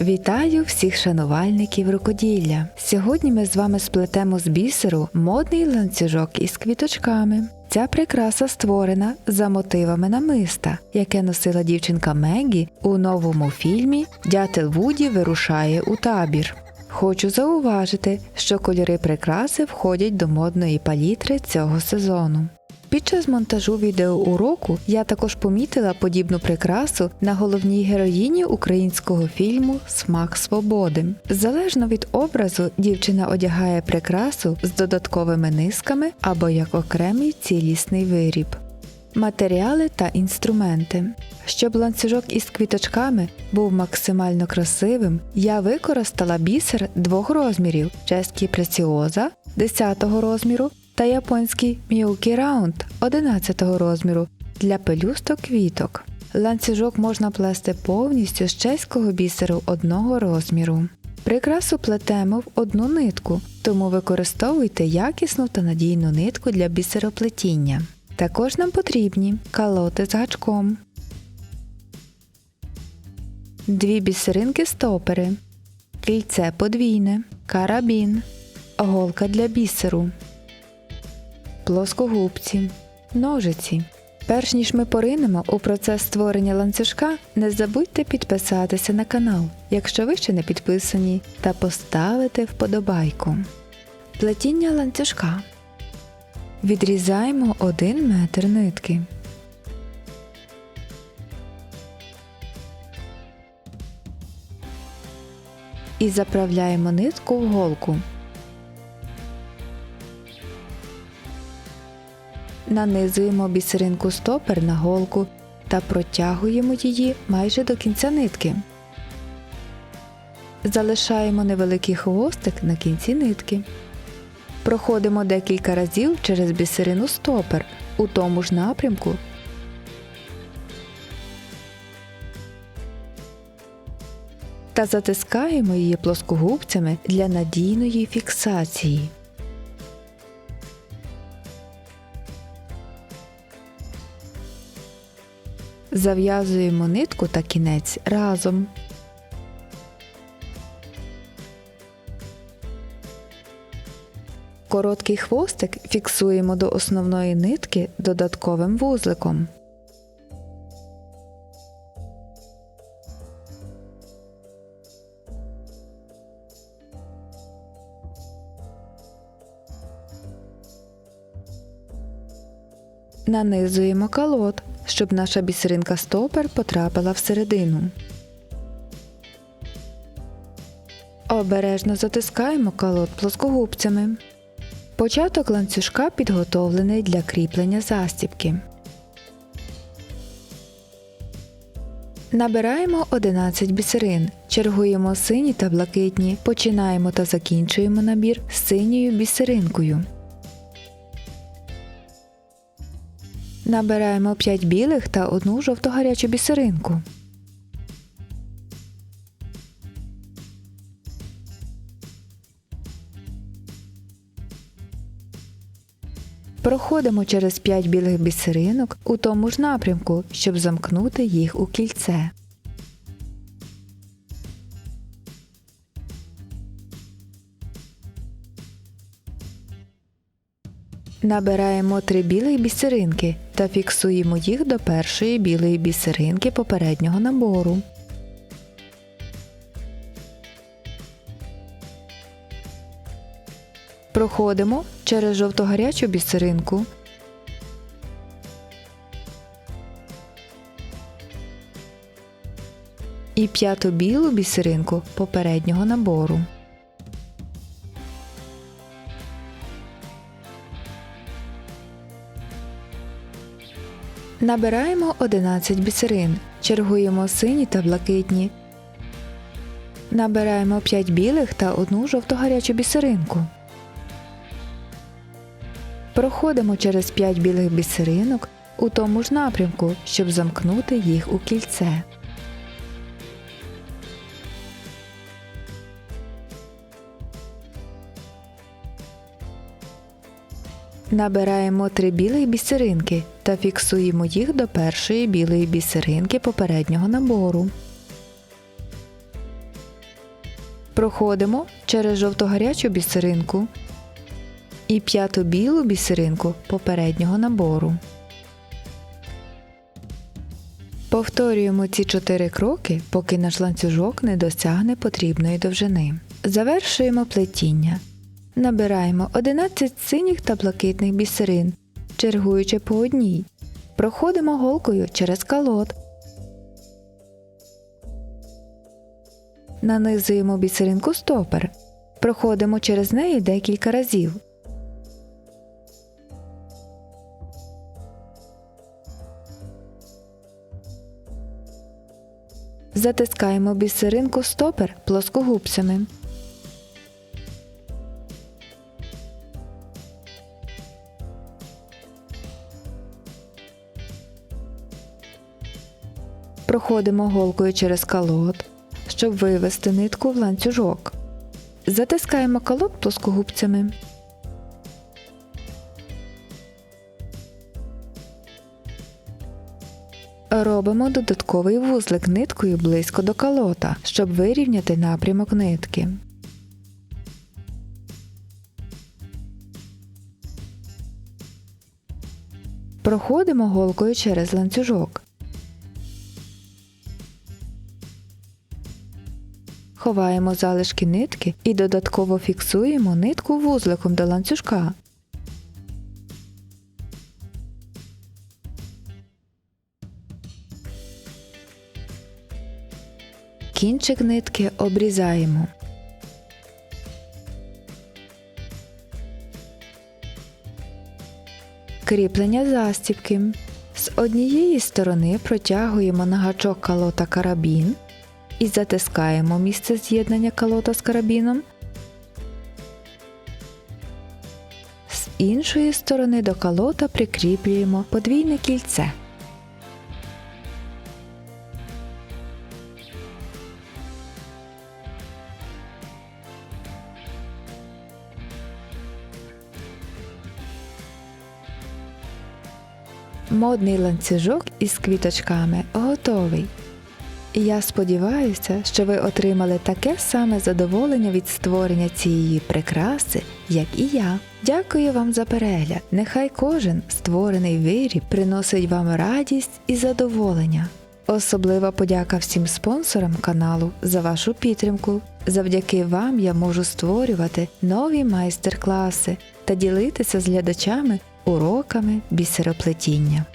Вітаю всіх шанувальників рукоділля! Сьогодні ми з вами сплетемо з бісеру модний ланцюжок із квіточками. Ця прикраса створена за мотивами намиста, яке носила дівчинка Мегі у новому фільмі «Дятел Вуді вирушає у табір». Хочу зауважити, що кольори прикраси входять до модної палітри цього сезону. Під час монтажу відеоуроку я також помітила подібну прикрасу на головній героїні українського фільму «Смак свободи». Залежно від образу, дівчина одягає прикрасу з додатковими низками або як окремий цілісний виріб. Матеріали та інструменти. Щоб ланцюжок із квіточками був максимально красивим, я використала бісер двох розмірів – чеський преціоза 10-го розміру та японський Мілкі Раунд 11-го розміру для пелюсток квіток. Ланцюжок можна плести повністю з чеського бісеру одного розміру. Прикрасу плетемо в одну нитку, тому використовуйте якісну та надійну нитку для бісероплетіння. Також нам потрібні калоти з гачком, 2 бісеринки-стопери, кільце подвійне, карабін, голка для бісеру, плоскогубці, ножиці. Перш ніж ми поринемо у процес створення ланцюжка, не забудьте підписатися на канал, якщо ви ще не підписані, та поставити вподобайку. Плетіння ланцюжка. Відрізаємо 1 метр нитки. І заправляємо нитку в голку. Нанизуємо бісеринку стопер на голку та протягуємо її майже до кінця нитки. Залишаємо невеликий хвостик на кінці нитки. Проходимо декілька разів через бісерину стопер у тому ж напрямку та затискаємо її плоскогубцями для надійної фіксації. Зав'язуємо нитку та кінець разом. Короткий хвостик фіксуємо до основної нитки додатковим вузликом. Нанизуємо калот, щоб наша бісеринка стопер потрапила всередину. Обережно затискаємо калот плоскогубцями. Початок ланцюжка підготовлений для кріплення застібки. Набираємо 11 бісерин, чергуємо сині та блакитні, починаємо та закінчуємо набір синьою бісеринкою. Набираємо 5 білих та 1 жовто-гарячу бісеринку. Проходимо через 5 білих бісеринок у тому ж напрямку, щоб замкнути їх у кільце. Набираємо 3 білих бісеринки та фіксуємо їх до першої білої бісеринки попереднього набору. Проходимо через жовто-гарячу бісеринку. І 5-ту білу бісеринку попереднього набору. Набираємо 11 бісерин, чергуємо сині та блакитні. Набираємо 5 білих та 1 жовто-гарячу бісеринку. Проходимо через 5 білих бісеринок у тому ж напрямку, щоб замкнути їх у кільце. Набираємо 3 білих бісеринки та фіксуємо їх до першої білої бісеринки попереднього набору. Проходимо через жовто-гарячу бісеринку і 5-ту білу бісеринку попереднього набору. Повторюємо ці 4 кроки, поки наш ланцюжок не досягне потрібної довжини. Завершуємо плетіння. Набираємо 11 синіх та блакитних бісерин, чергуючи по одній. Проходимо голкою через калот. Нанизуємо бісеринку стопер. Проходимо через неї декілька разів. Затискаємо бісеринку стопер плоскогубцями. Проходимо голкою через калот, щоб вивести нитку в ланцюжок. Затискаємо калот плоскогубцями. Робимо додатковий вузлик ниткою близько до калота, щоб вирівняти напрямок нитки. Проходимо голкою через ланцюжок. Ховаємо залишки нитки і додатково фіксуємо нитку вузликом до ланцюжка. Кінчик нитки обрізаємо. Кріплення застібки. З однієї сторони протягуємо на гачок калота карабін і затискаємо місце з'єднання калота з карабіном. З іншої сторони до калота прикріплюємо подвійне кільце. Модний ланцюжок із квіточками готовий. Я сподіваюся, що ви отримали таке саме задоволення від створення цієї прикраси, як і я. Дякую вам за перегляд. Нехай кожен створений виріб приносить вам радість і задоволення. Особлива подяка всім спонсорам каналу за вашу підтримку. Завдяки вам я можу створювати нові майстер-класи та ділитися з глядачами уроками бісероплетіння.